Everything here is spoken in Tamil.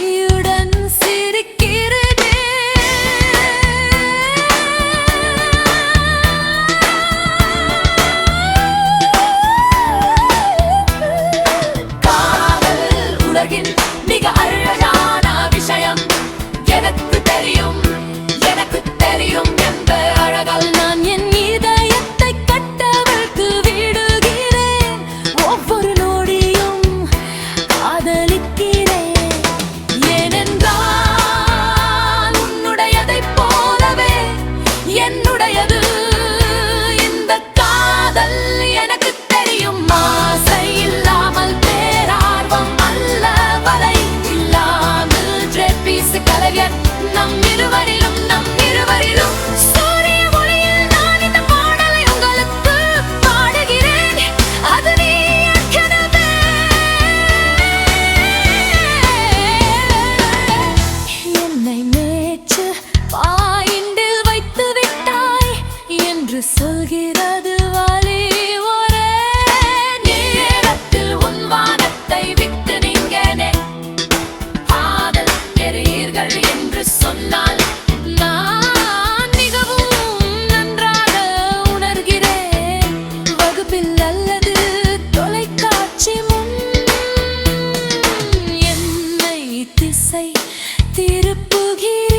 மகிழ்ச்சியுடன் சிரிக்கிறதே. காதல் உலகின் மிக அழகான விஷயம். எனக்கு தெரியும், எனக்கு தெரியும் என்ற அழகால் நான் என் இதயத்தை கட்டவிழ்த்து விடுகிறேன். ஒவ்வொரு நொடியும் காதலிக்கிறேன். ஏனென்றால் உன்னுடையதைப் போலவே என்னுடையது இந்த காதல். எனக்கு தெரியும், ஆசை இல்லாமல் பேரார்வம் அல்ல, வலை இல்லாமல் ட்ரெப்பீஸ் கலைஞர் நம் இருவரிலும், நம் இருவரிலும். சூரிய ஒளியில் நான் இந்த பாடலை உங்களுக்கு பாடுகிறேன். அது நீ ஏற்கனவே என்னை நேற்று பாயிண்டில் வைத்து விட்டாய் என்று சொல்கிறது வலி. ஒரே நேரத்தில் உன் வானத்தை விட்டு நீங்கனே காதல் பெறுவீர்கள் என்று சொன்னால் நான் மிகவும் நன்றாக உணர்கிறேன். வகுப்பில் அல்லது தொலைக்காட்சி முன் என்னை திசை திருப்புகிறேன்.